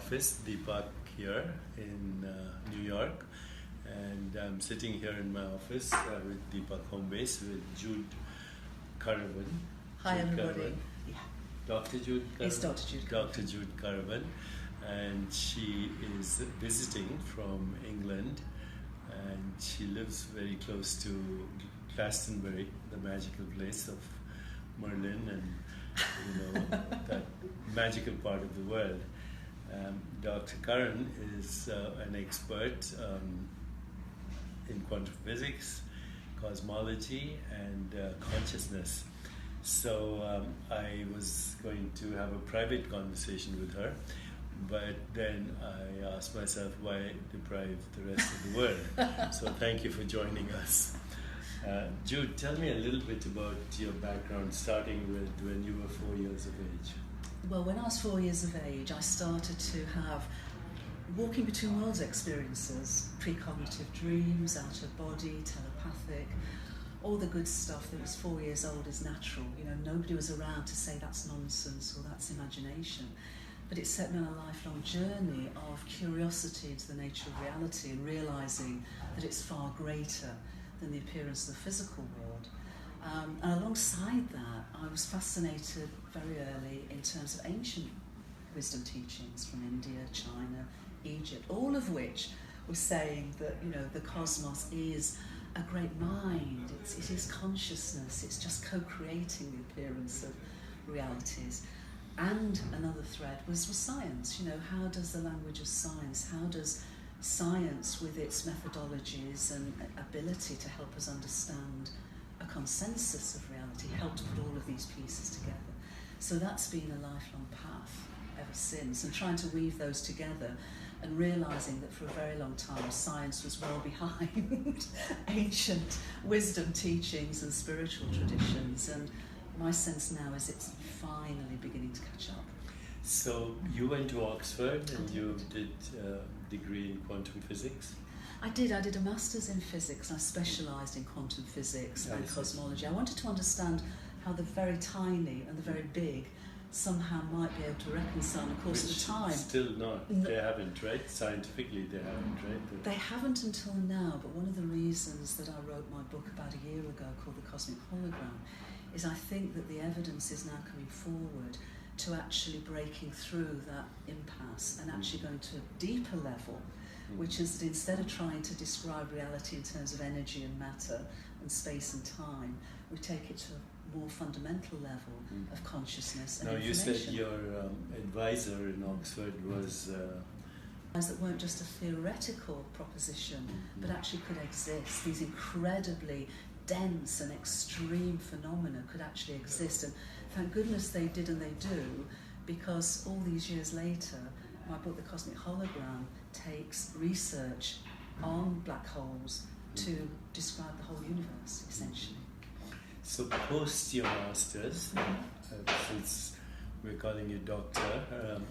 office, Deepak here in New York, and I'm sitting here in my office with Deepak home base with Jude Currivan. Hi Jude everybody. Currivan. Yeah. Dr. Jude Currivan. It's Dr. Jude Currivan. Dr. Jude Currivan, and she is visiting from England, and she lives very close to Glastonbury, the magical place of Merlin and that magical part of the world. Dr. Curran is an expert in quantum physics, cosmology, and consciousness. So I was going to have a private conversation with her, but then I asked myself, why deprive the rest of the world? So thank you for joining us. Jude, tell me a little bit about your background, starting with when you were 4 years of age. Well, when I was 4 years of age, I started to have walking between worlds experiences, precognitive dreams, out of body, telepathic, all the good stuff that was 4 years old is natural. Nobody was around to say that's nonsense or that's imagination. But it set me on a lifelong journey of curiosity into the nature of reality and realising that it's far greater than the appearance of the physical world. And alongside that, I was fascinated very early in terms of ancient wisdom teachings from India, China, Egypt, all of which were saying that the cosmos is a great mind, it is consciousness, it's just co-creating the appearance of realities. And another thread was science. How does the language of science, how does science with its methodologies and ability to help us understand a consensus of reality help to put all of these pieces together? So that's been a lifelong path ever since, and trying to weave those together and realising that for a very long time science was well behind ancient wisdom teachings and spiritual traditions, and my sense now is it's finally beginning to catch up. So you went to Oxford and you did a degree in quantum physics? I did a master's in physics. I specialised in quantum physics and cosmology. I wanted to understand how the very tiny and the very big somehow might be able to reconcile. Of course, at the time... Still not. They haven't, right? Scientifically, they haven't, right? They haven't until now, but one of the reasons that I wrote my book about a year ago called The Cosmic Hologram is I think that the evidence is now coming forward to actually breaking through that impasse and actually going to a deeper level, which is that instead of trying to describe reality in terms of energy and matter and space and time, we take it to a more fundamental level of consciousness and information. You said your advisor in Oxford was... that weren't just a theoretical proposition, but actually could exist. These incredibly dense and extreme phenomena could actually exist, and thank goodness they did and they do, because all these years later my book The Cosmic Hologram takes research on black holes to describe the whole universe essentially. So post your masters, since we're calling you doctor,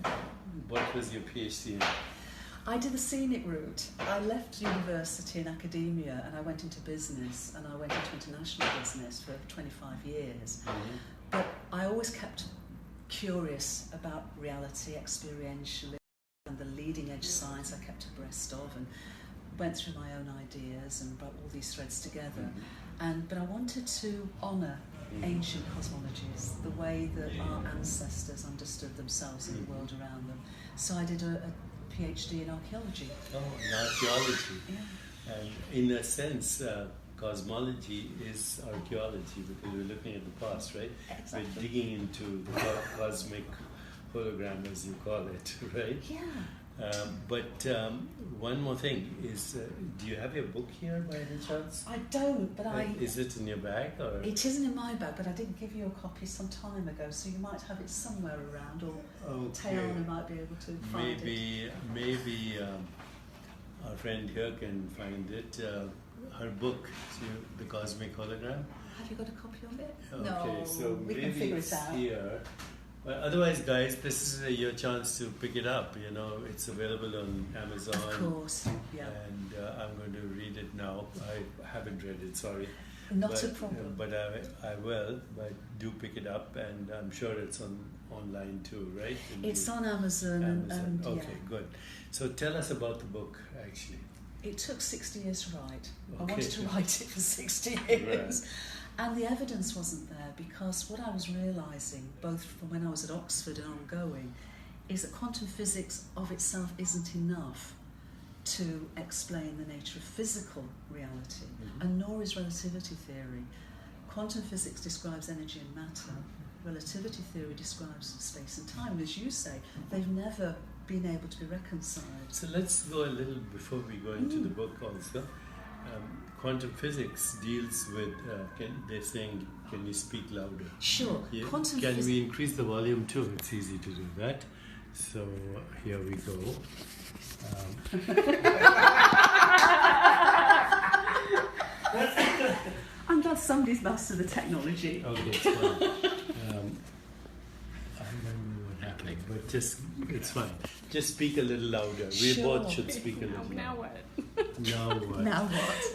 what was your PhD in? I did the scenic route. I left university and academia and I went into business, and I went into international business for 25 years. But I always kept curious about reality experientially, and the leading edge science I kept abreast of, and went through my own ideas and brought all these threads together. But I wanted to honour ancient cosmologies, the way that our ancestors understood themselves and the world around them. So I did a PhD in archaeology. Oh, in archaeology. Yeah. And in a sense, cosmology is archaeology, because we're looking at the past, right? Exactly. We're digging into the cosmic hologram, as you call it, right? Yeah. But one more thing is, do you have your book here by any chance? I don't, but Is it in your bag? Or? It isn't in my bag, but I did give you a copy some time ago, so you might have it somewhere around, or Tayana might be able to find it. Maybe our friend here can find it. Her book, The Cosmic Hologram. Have you got a copy of it? Okay, no, so we maybe can figure it's it out. Here. But otherwise, guys, this is your chance to pick it up. It's available on Amazon. Of course, yeah. And I'm going to read it now. I haven't read it, sorry. Not a problem. But I will. But do pick it up, and I'm sure it's online too, right? It's on Amazon. And Okay, yeah. good. So tell us about the book, actually. It took 60 years to write. Okay. I wanted to write it for 60 years. And the evidence wasn't there, because what I was realising, both from when I was at Oxford and ongoing, is that quantum physics of itself isn't enough to explain the nature of physical reality, and nor is relativity theory. Quantum physics describes energy and matter. Relativity theory describes space and time. And as you say, they've never been able to be reconciled. So let's go a little before we go into the book also. Quantum physics deals with, they're saying, can you speak louder? Sure. Yeah. Can we increase the volume too? It's easy to do that. So here we go. I'm glad somebody's mastered the technology. Okay, it's fine. I don't know what happened, but it's fine. Just speak a little louder. We both should speak a little louder. Now what? Now what? Now what?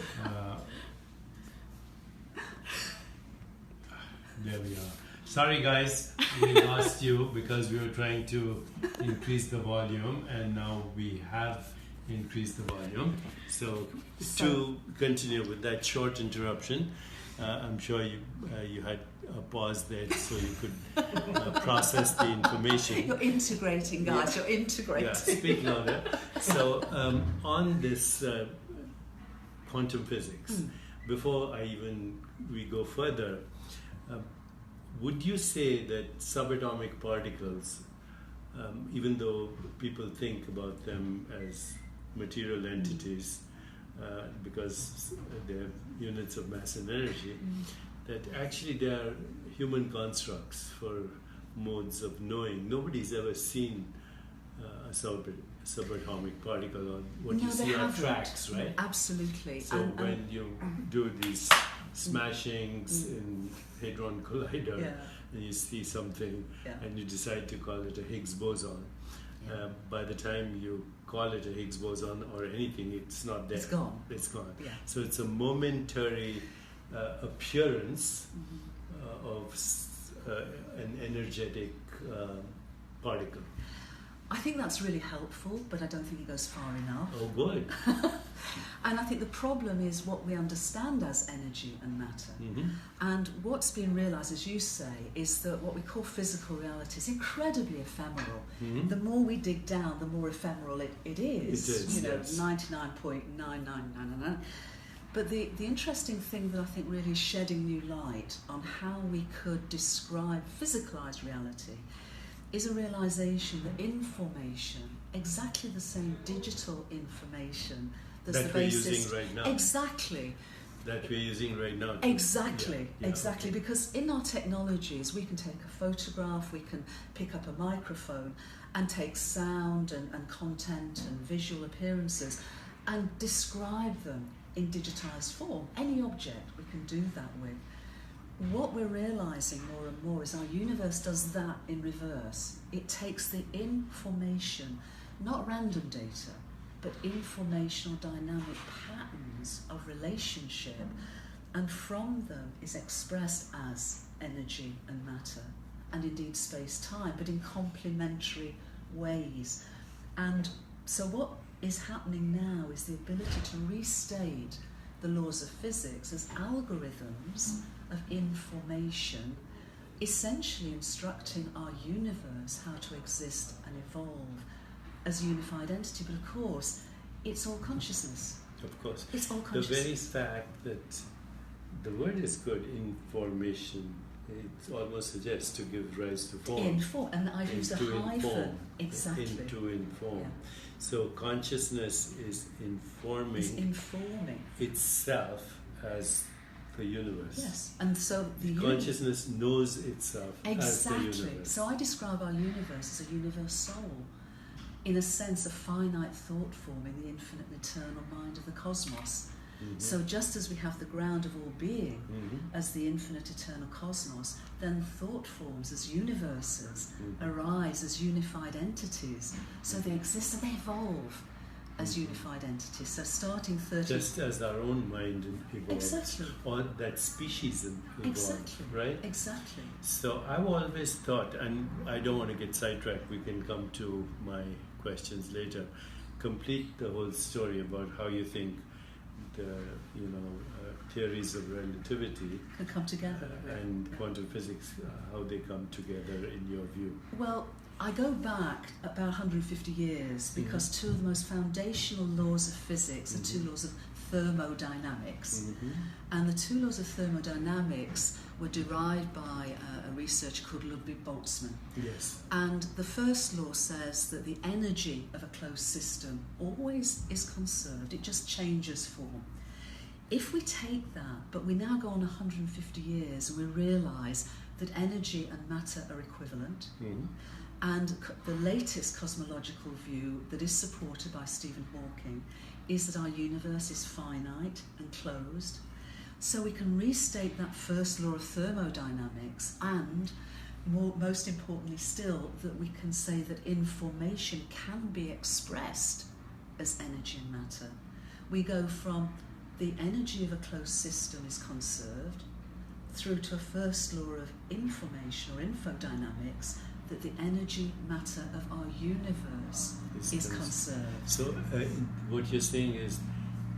There we are. Sorry guys, we lost you because we were trying to increase the volume, and now we have increased the volume. So to continue with that short interruption, I'm sure you had a pause there so you could process the information. You're integrating, guys. You're integrating. Yeah, speak louder. So on this quantum physics, before we go further, would you say that subatomic particles, even though people think about them as material entities, because they have units of mass and energy, that actually they are human constructs for modes of knowing. Nobody's ever seen a subatomic particle, or what you see on tracks, right? Absolutely. So when you do these smashings in Hadron Collider, and you see something and you decide to call it a Higgs boson, by the time you call it a Higgs boson or anything, it's not there. It's gone. It's gone. Yeah. So it's a momentary appearance of an energetic particle. I think that's really helpful, but I don't think it goes far enough. Oh, good. And I think the problem is what we understand as energy and matter. And what's been realised, as you say, is that what we call physical reality is incredibly ephemeral. The more we dig down, the more ephemeral it is. It is, you know, yes. 99.9999. But the interesting thing that I think really is shedding new light on how we could describe physicalised reality is a realisation that information, exactly the same digital information that's that the basis. We're using right now. Exactly. That we're using right now. Exactly, Okay. Because in our technologies, we can take a photograph, we can pick up a microphone and take sound and content and visual appearances and describe them in digitised form. Any object we can do that with. What we're realising more and more is our universe does that in reverse. It takes the information, not random data, but informational dynamic patterns of relationship, and from them is expressed as energy and matter, and indeed space-time, but in complementary ways. And so what is happening now is the ability to restate the laws of physics as algorithms of information, essentially instructing our universe how to exist and evolve as a unified entity. But of course, it's all consciousness. Of course. It's all The consciousness. very fact that the word is good, information, it almost suggests to give rise to form. Inform, and I've used a hyphen. Inform. Exactly. To inform. Yeah. So consciousness is informing itself as the universe. Yes, and so the consciousness knows itself as the universe. Exactly. So I describe our universe as a universe soul, in a sense, a finite thought form in the infinite and eternal mind of the cosmos. So just as we have the ground of all being as the infinite eternal cosmos, then thought forms as universes arise as unified entities. So they exist and they evolve as unified entities. So starting 30... Just as our own mind evolved. Exactly. Or that species evolved. Exactly. Right? Exactly. So I've always thought, and I don't want to get sidetracked, we can come to my questions later. Complete the whole story about how you think the theories of relativity can come together and quantum physics, how they come together in your view. Well, I go back about 150 years because two of the most foundational laws of physics are two laws of thermodynamics. And the two laws of thermodynamics were derived by a researcher called Ludwig Boltzmann. Yes. And the first law says that the energy of a closed system always is conserved, it just changes form. If we take that, but we now go on 150 years and we realise that energy and matter are equivalent, and the latest cosmological view that is supported by Stephen Hawking is that our universe is finite and closed. So we can restate that first law of thermodynamics, and most importantly still, that we can say that information can be expressed as energy and matter. We go from the energy of a closed system is conserved through to a first law of information or infodynamics, that the energy matter of our universe is conserved. So what you're saying is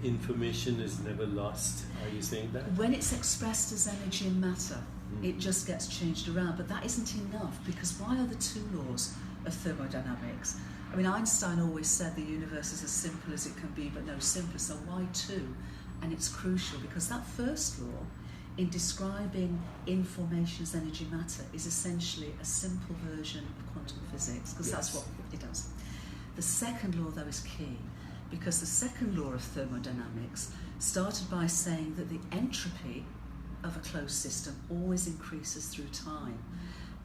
information is never lost. Are you saying that? When it's expressed as energy and matter, it just gets changed around. But that isn't enough, because why are the two laws of thermodynamics? I mean, Einstein always said the universe is as simple as it can be, but no simpler. So why two? And it's crucial because that first law, in describing information as energy matter, is essentially a simple version of quantum physics, because that's what it does. The second law, though, is key, because the second law of thermodynamics started by saying that the entropy of a closed system always increases through time.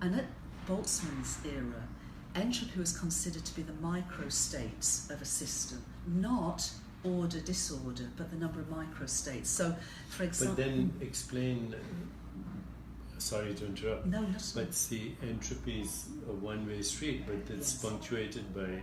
And at Boltzmann's era, entropy was considered to be the microstates of a system, not order, disorder, but the number of microstates. So, for example... But then explain, sorry to interrupt, no, that's but see, entropy is a one-way street, but it's punctuated by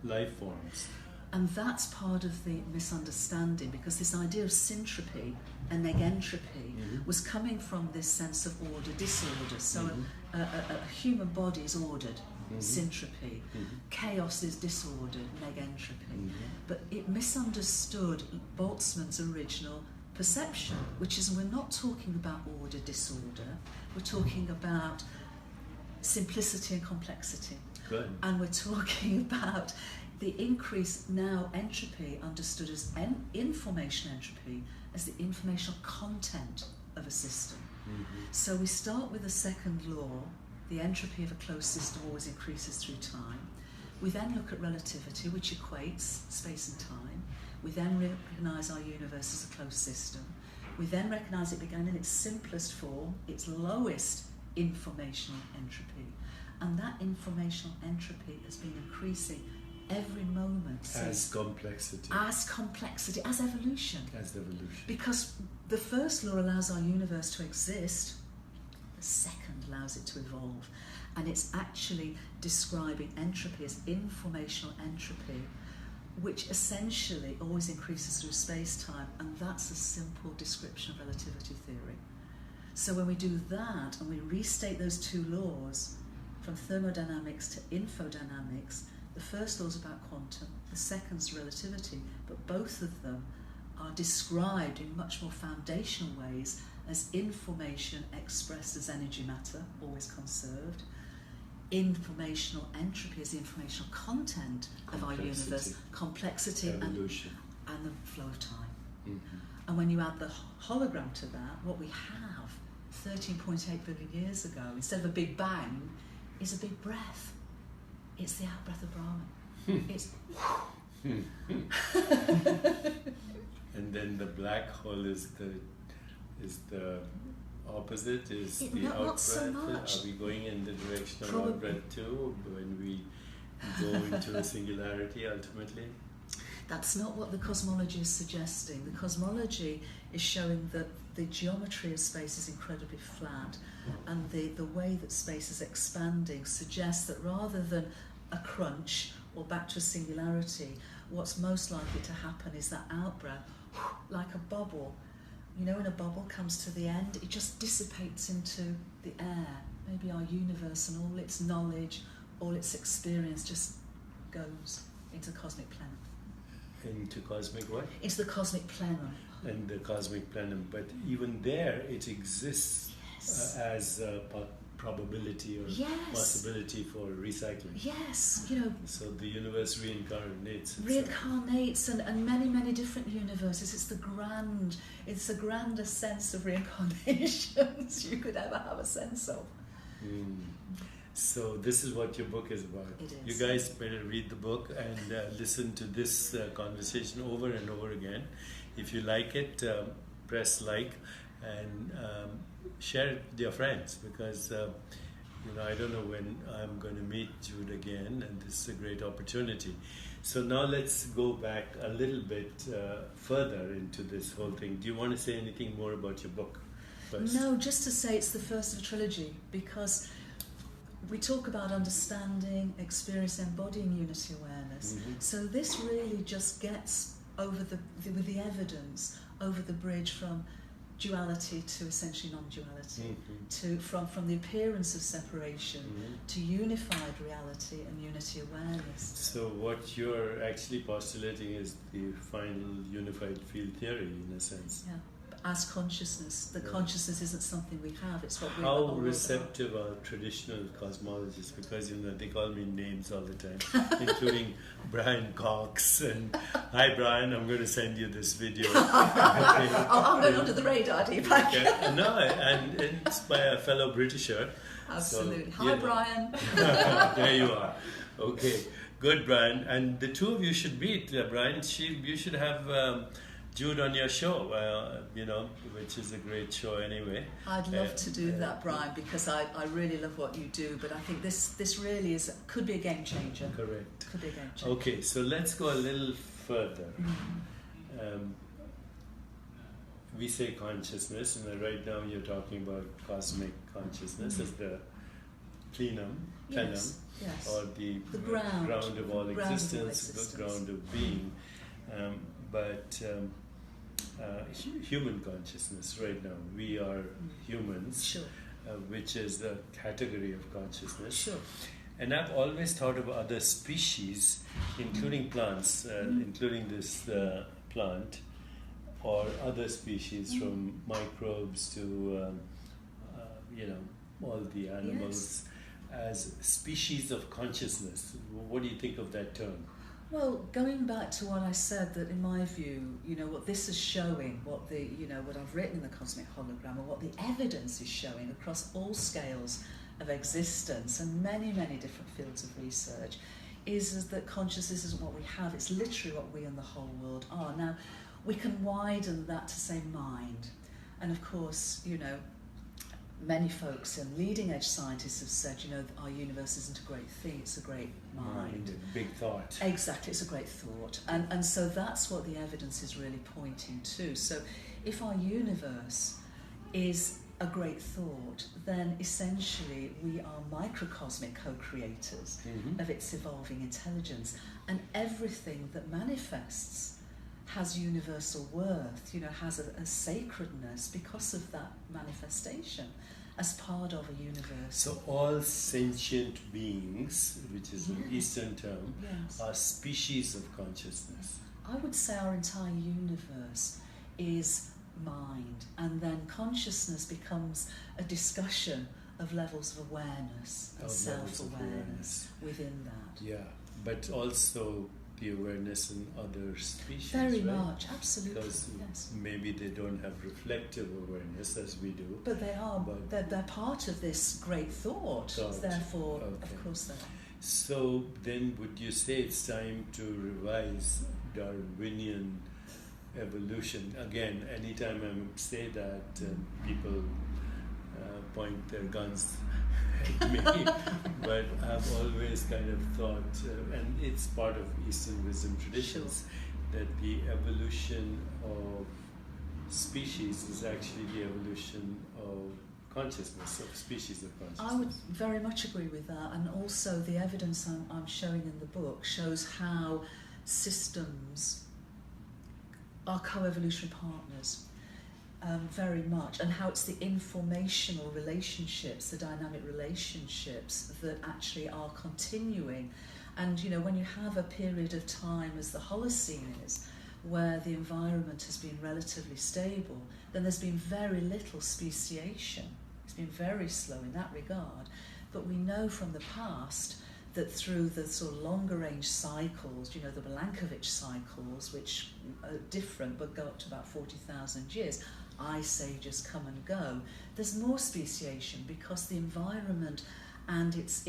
life forms. And that's part of the misunderstanding, because this idea of syntropy and negentropy was coming from this sense of order, disorder. So a human body is ordered, syntropy. Chaos is disordered, negentropy. But it misunderstood Boltzmann's original perception, which is we're not talking about order, disorder, we're talking about simplicity and complexity. Good. And we're talking about the increased now entropy understood as information entropy, as the informational content of a system. So we start with the second law, the entropy of a closed system always increases through time. We then look at relativity, which equates space and time. We then recognise our universe as a closed system. We then recognise it began in its simplest form, its lowest informational entropy. And that informational entropy has been increasing every moment. As complexity. As complexity, as evolution. As evolution. Because the first law allows our universe to exist, the second allows it to evolve. And it's actually describing entropy as informational entropy, which essentially always increases through space-time, and that's a simple description of relativity theory. So when we do that, and we restate those two laws, from thermodynamics to infodynamics, the first law is about quantum, the second's relativity, but both of them are described in much more foundational ways as information expressed as energy matter, always conserved, informational entropy as the informational content of our universe, complexity evolution, and the flow of time. And when you add the hologram to that, what we have 13.8 billion years ago, instead of a big bang, is a big breath. It's the out-breath of Brahman. It's... And then the black hole is the opposite, is the out-breath. Not so much. Are we going in the direction of out-breath too, when we go into a singularity ultimately? That's not what the cosmology is suggesting. The cosmology is showing that the geometry of space is incredibly flat, and the way that space is expanding suggests that rather than a crunch or back to a singularity, what's most likely to happen is that out-breath, like a bubble. You know, when a bubble comes to the end, it just dissipates into the air. Maybe our universe and all its knowledge, all its experience just goes into cosmic plenum. Into cosmic what? Into the cosmic plenum. And the cosmic plenum, but even there it exists Yes. as a probability or Yes. possibility for recycling. Yes, you know, So the universe reincarnates itself. reincarnates and many, many different universes. It's the grandest sense of reincarnations you could ever have a sense of. Mm. So this is what your book is about. It is. You guys better read the book and listen to this conversation over and over again. If you like it, press like and share it with your friends, because I don't know when I'm going to meet Jude again, and this is a great opportunity. So now let's go back a little bit further into this whole thing. Do you want to say anything more about your book first? No, just to say it's the first of a trilogy, because we talk about understanding, experience, embodying unity awareness. Mm-hmm. So this really just gets over with the evidence over the bridge from duality to essentially non-duality, Mm-hmm. to from the appearance of separation Mm-hmm. to unified reality and unity awareness. So what you're actually postulating is the final unified field theory, in a sense. Yeah. As consciousness, the Yeah. consciousness isn't something we have; it's what we. How receptive are traditional cosmologists? Because they call me names all the time, including Brian Cox. And hi, Brian, I'm going to send you this video. I'm going under the radar, Deepak. Okay. No, and it's by a fellow Britisher. Absolutely. So, Hi, Brian. There you are. Okay, good, Brian. And the two of you should meet, Brian. You should have Jude on your show, which is a great show anyway. I'd love to do that, Brian, because I really love what you do. But I think this really could be a game changer. Correct. Could be a game changer. Okay, so let's go a little further. We say consciousness, and right now you're talking about cosmic consciousness as the plenum, Yes. or the ground of all ground of all existence, existence. the ground of being. But human consciousness right now, we are humans, Sure. which is the category of consciousness. Sure. And I've always thought of other species, including plants, including this plant, or other species from microbes to, all the animals, as species of consciousness. What do you think of that term? Well, going back to what I said, that in my view, what this is showing, what I've written in the Cosmic Hologram, or what the evidence is showing across all scales of existence and many, many different fields of research, is that consciousness isn't what we have, it's literally what we and the whole world are. Now, we can widen that to say mind. And of course, many folks and leading edge scientists have said, our universe isn't a great thing, it's a great mind. Big thought. Exactly, it's a great thought. And so that's what the evidence is really pointing to. So if our universe is a great thought, then essentially we are microcosmic co-creators of its evolving intelligence. And everything that manifests has universal worth, has a sacredness because of that manifestation as part of a universe. So all sentient beings, which is an Eastern term, are species of consciousness. I would say our entire universe is mind, and then consciousness becomes a discussion of levels of awareness and self-awareness within that. Yeah, but also the awareness in other species. Very right? much, absolutely. Because maybe they don't have reflective awareness as we do. But they are. They're part of this great thought. Therefore, of course, they are. So then, would you say it's time to revise Darwinian evolution again? Anytime I say that, people point their guns at me, but I've always kind of thought, and it's part of Eastern wisdom traditions, that the evolution of species is actually the evolution of consciousness, of species of consciousness. I would very much agree with that, and also the evidence I'm showing in the book shows how systems are co-evolutionary partners. Very much, and how it's the informational relationships, the dynamic relationships that actually are continuing And when you have a period of time as the Holocene is, where the environment has been relatively stable, then there's been very little speciation. It's been very slow in that regard. But we know from the past that through the sort of longer range cycles, the Milankovitch cycles, which are different but go up to about 40,000 years, ice ages come and go, there's more speciation because the environment and its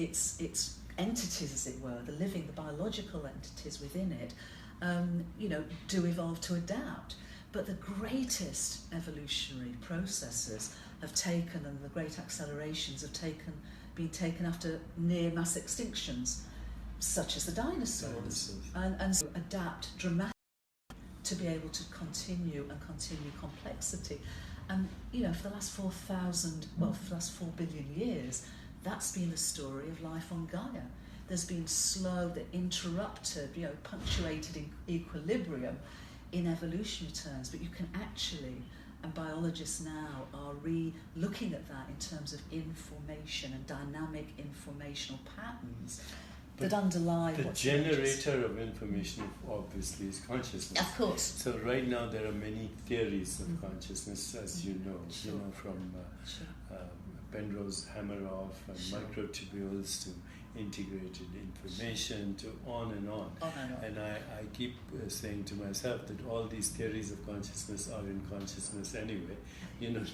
entities, as it were, the living, the biological entities within it, do evolve to adapt. But the greatest evolutionary processes have taken, and the great accelerations have been taken after near mass extinctions, such as the dinosaurs. And so adapt dramatically to be able to continue complexity. And for the last 4 billion years, that's been the story of life on Gaia. There's been slow, interrupted, punctuated equilibrium in evolutionary terms, but you can actually, and biologists now are looking at that in terms of information and dynamic informational patterns that underlie the generator of information obviously is consciousness. Of course. So right now there are many theories of consciousness, as you know, from Penrose Hameroff and microtubules to integrated information to on and on. And I keep saying to myself that all these theories of consciousness are in consciousness anyway. You need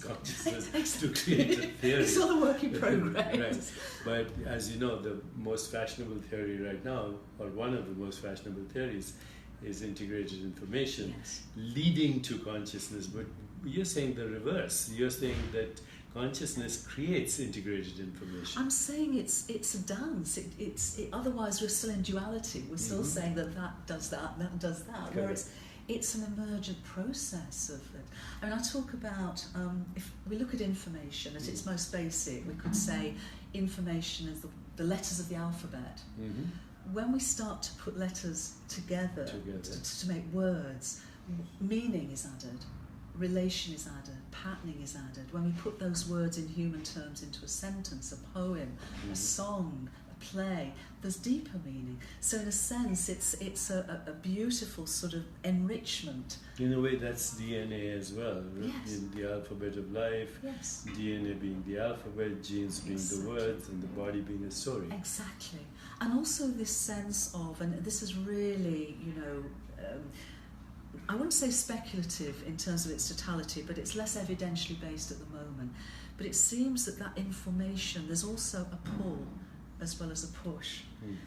consciousness to create a theory. It's all a work in progress. Right. But as you know, the most fashionable theory right now, or one of the most fashionable theories, is integrated information leading to consciousness. But you're saying the reverse. You're saying that consciousness creates integrated information. I'm saying it's a dance. Otherwise, we're still in duality. We're still saying that does that, that does that. Okay. Where it's an emergent process of it. I mean, I talk about if we look at information at its most basic, we could say information is the letters of the alphabet. When we start to put letters together. To make words, meaning is added. Relation is added, patterning is added. When we put those words in human terms into a sentence, a poem, a song, a play, there's deeper meaning. So in a sense, it's a beautiful sort of enrichment. In a way, that's DNA as well. Yes. In the alphabet of life, yes. DNA being the alphabet, genes being the words, and the body being a story. Exactly. And also this sense of, and this is really, I wouldn't say speculative in terms of its totality, but it's less evidentially based at the moment. But it seems that information, there's also a pull as well as a push.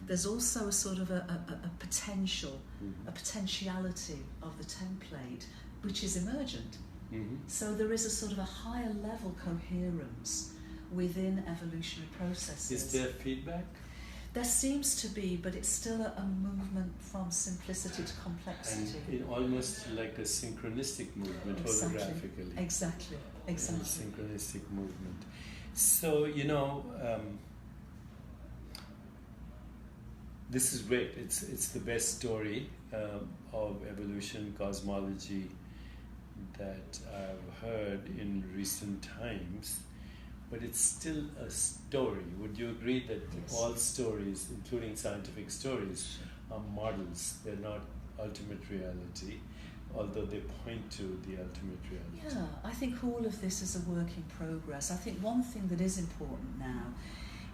There's also a sort of a potential, a potentiality of the template, which is emergent. So there is a sort of a higher level coherence within evolutionary processes. Is there feedback? There seems to be, but it's still a movement from simplicity to complexity. And almost like a synchronistic movement, holographically. Exactly. A synchronistic movement. So, this is great. It's the best story of evolution, cosmology that I've heard in recent times. But it's still a story. Would you agree that all stories, including scientific stories, are models? They're not ultimate reality, although they point to the ultimate reality. Yeah, I think all of this is a work in progress. I think one thing that is important now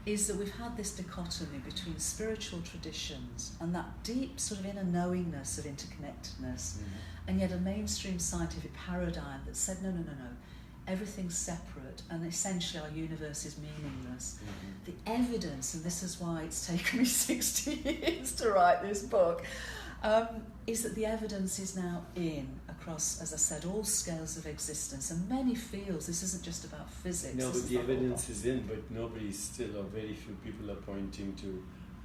is that we've had this dichotomy between spiritual traditions and that deep sort of inner knowingness of interconnectedness, and yet a mainstream scientific paradigm that said, no, everything's separate and essentially our universe is meaningless. The evidence, and this is why it's taken me 60 years to write this book, is that the evidence is now across, as I said, all scales of existence and many fields. This isn't just about physics. No, but the evidence is in, but nobody still, or very few people are pointing to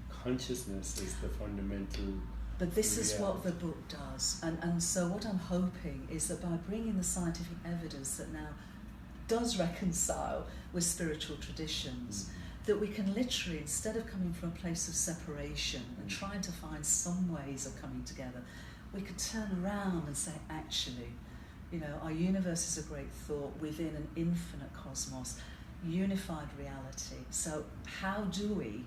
consciousness as the fundamental. But this is what the book does. And so what I'm hoping is that by bringing the scientific evidence that now does reconcile with spiritual traditions, that we can literally, instead of coming from a place of separation and trying to find some ways of coming together, we could turn around and say, actually, our universe is a great thought within an infinite cosmos, unified reality. So how do we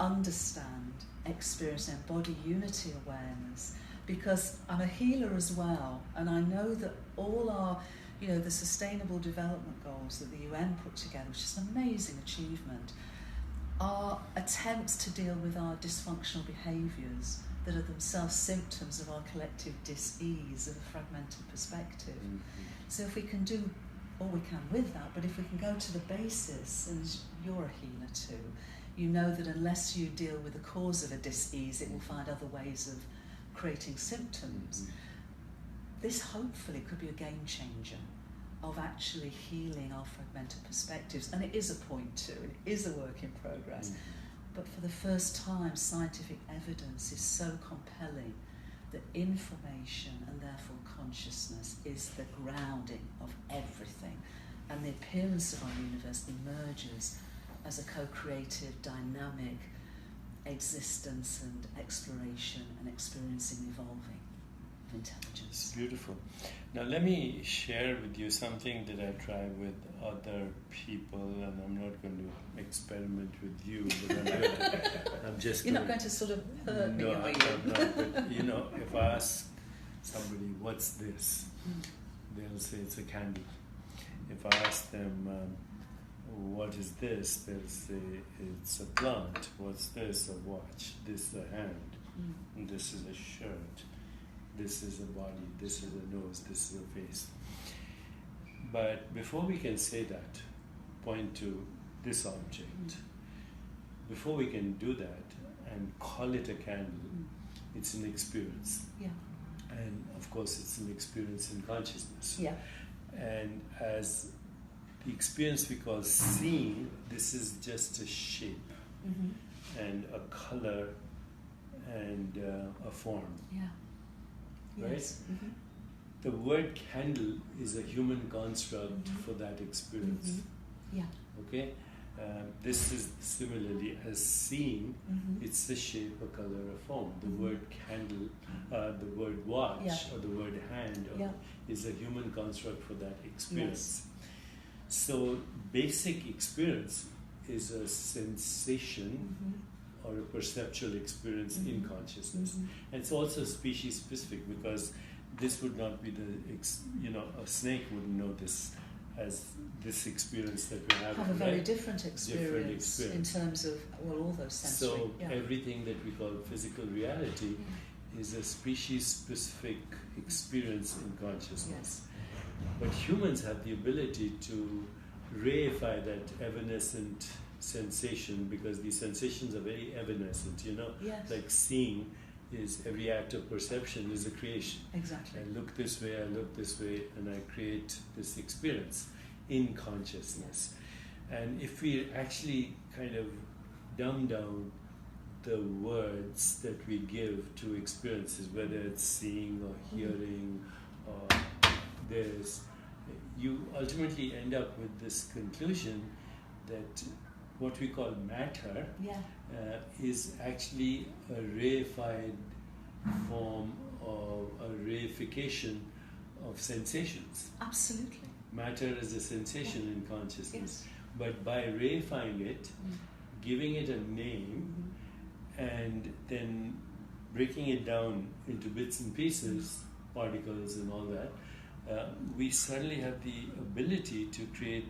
understand, experience, and embody unity awareness. Because I'm a healer as well, and I know that all our, the Sustainable Development Goals that the UN put together, which is an amazing achievement, are attempts to deal with our dysfunctional behaviours that are themselves symptoms of our collective dis-ease of a fragmented perspective. Mm-hmm. So if we can do all we can with that, but if we can go to the basis, and you're a healer too, you know that unless you deal with the cause of a dis-ease, it will find other ways of creating symptoms. Mm-hmm. This hopefully could be a game changer of actually healing our fragmented perspectives. And it is a point too, it is a work in progress. Mm-hmm. But for the first time, scientific evidence is so compelling that information and therefore consciousness is the grounding of everything. And the appearance of our universe emerges as a co-creative, dynamic existence and exploration and experiencing evolving of intelligence. It's beautiful. Now let me share with you something that I try with other people, and I'm not going to experiment with you, but I'm just You're not going to sort of hurt me, no, are you? I'm not, but if I ask somebody, what's this? They'll say it's a candle. If I ask them, what is this? They'll say it's a plant. What's this? A watch. This is a hand. And this is a shirt. This is a body. This is a nose. This is a face. But before we can say that, point to this object, before we can do that and call it a candle, it's an experience. Yeah. And of course it's an experience in consciousness. Yeah. And as the experience we call seeing, this is just a shape and a color and a form. Yeah. Right? Yes. Mm-hmm. The word candle is a human construct for that experience. Yeah. Okay? This is similarly as seeing, it's the shape, a color, a form. The word candle, the word watch or the word hand is a human construct for that experience. Yes. So basic experience is a sensation or a perceptual experience in consciousness. And it's also species specific, because this would not be a snake wouldn't know this as this experience that we have. Have a very different experience in terms of all those sensory. So everything that we call physical reality is a species-specific experience in consciousness. Yes. But humans have the ability to reify that evanescent sensation, because these sensations are very evanescent, Yes. like seeing is every act of perception is a creation. Exactly. I look this way, and I create this experience in consciousness. And if we actually kind of dumb down the words that we give to experiences, whether it's seeing or hearing or this, you ultimately end up with this conclusion that what we call matter is actually a reified form of a reification of sensations. Absolutely. Matter is a sensation in consciousness. But by reifying it, giving it a name, and then breaking it down into bits and pieces, particles and all that, we suddenly have the ability to create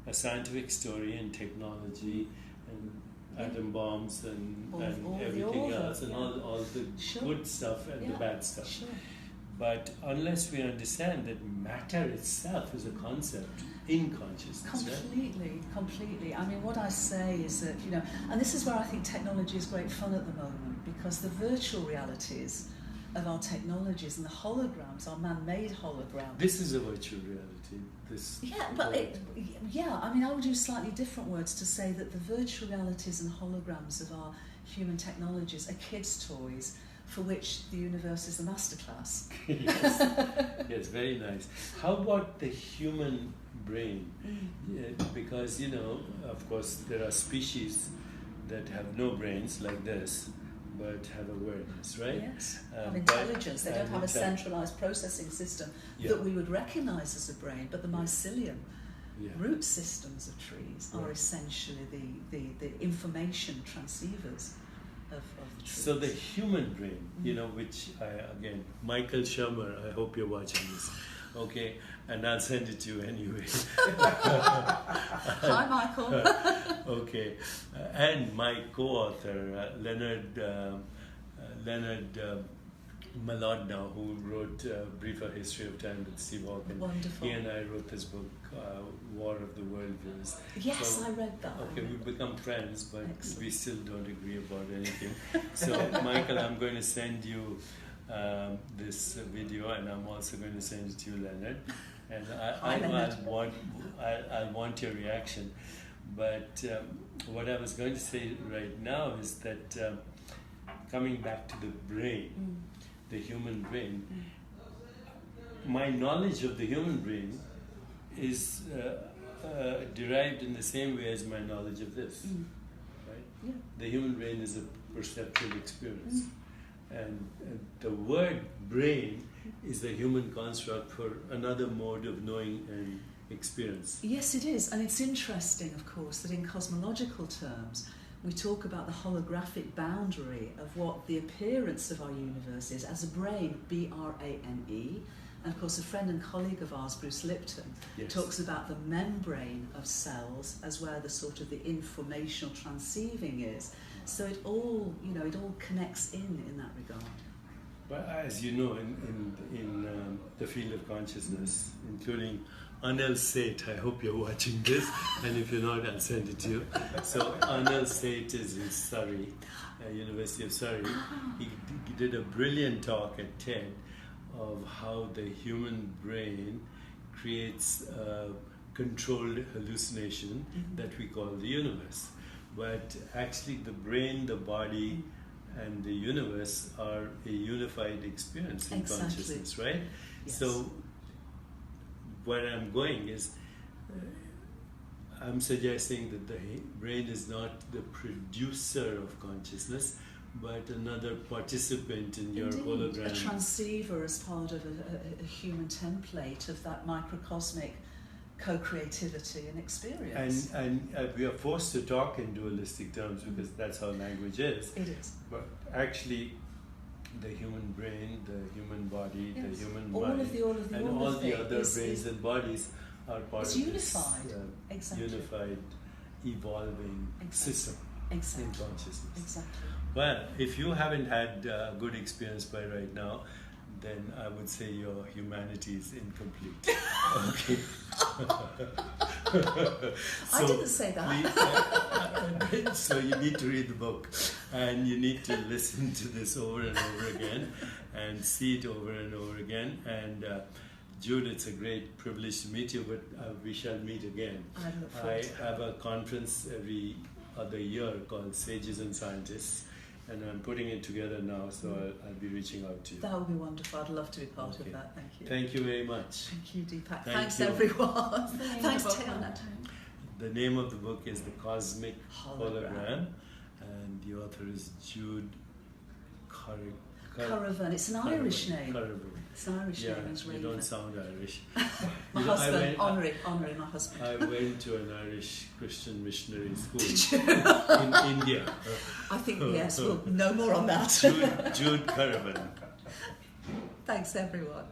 a scientific story and technology and atom bombs and everything else, and all the good stuff and the bad stuff. Sure. But unless we understand that matter itself is a concept in consciousness. Completely. I mean, what I say is that, and this is where I think technology is great fun at the moment, because the virtual realities of our technologies and the holograms, our man-made holograms. This is a virtual reality. I would use slightly different words to say that the virtual realities and holograms of our human technologies are kids' toys for which the universe is the masterclass. Yes, very nice. How about the human brain? Because, of course, there are species that have no brains like this, but have awareness, right? Yes, of intelligence. They don't have a centralized processing system that we would recognize as a brain, but the mycelium root systems of trees are essentially the information transceivers of the trees. So the human brain, which again, Michael Shermer, I hope you're watching this, okay, and I'll send it to you anyway. Hi, Michael. Okay, and my co-author, Leonard Malodna, who wrote Briefer History of Time with Steve Hawking. Wonderful. He and I wrote this book, War of the Worldviews. Yes, so, I read that. Okay, we've become friends, but Excellent. we still don't agree about anything. So, Michael, I'm going to send you this video, and I'm also going to send it to you, Leonard. And I want your reaction. But what I was going to say right now is that coming back to the brain, the human brain, my knowledge of the human brain is derived in the same way as my knowledge of this. Right? Yeah. The human brain is a perceptual experience. And the word brain is the human construct for another mode of knowing and experience. Yes, it is. And it's interesting, of course, that in cosmological terms, we talk about the holographic boundary of what the appearance of our universe is as a brain, B-R-A-N-E. And of course, a friend and colleague of ours, Bruce Lipton, talks about the membrane of cells as where the sort of the informational transceiving is. So it all, it all connects in that regard. But as you know, in the field of consciousnness, including Anil Seth, I hope you're watching this, and if you're not, I'll send it to you. So Anil Seth is in Surrey, University of Surrey. He did a brilliant talk at TED of how the human brain creates a controlled hallucination that we call the universe. But actually the brain, the body, and the universe are a unified experience in consciousness, right? Yes. So where I'm going is, I'm suggesting that the brain is not the producer of consciousness, but another participant in your hologram. A transceiver as part of a human template of that microcosmic co-creativity and experience. And we are forced to talk in dualistic terms because that's how language is. It is. But actually, the human brain, the human body, the human mind, and all the other brains and bodies are part of unified. this unified, evolving system in consciousness. Exactly. Well, if you haven't had a good experience by right now, then I would say your humanity is incomplete. Okay. So I didn't say that. So you need to read the book, and you need to listen to this over and over again, and see it over and over again. And Jude, it's a great privilege to meet you, but we shall meet again. I have a conference every other year called Sages and Scientists, and I'm putting it together now, so I'll be reaching out to you. That would be wonderful. I'd love to be part of that. Thank you. Thank you very much. Thank you, Deepak. Thanks, everyone. Thanks, Taylor. The name of the book is The Cosmic Hologram, and the author is Jude Currivan. It's an Irish name. Currivan. It's an Irish name. It's you don't sound Irish. My husband, Henri, my husband. I went to an Irish Christian missionary school in India. I think, yes, well, no more on that. Jude Currivan. Thanks, everyone.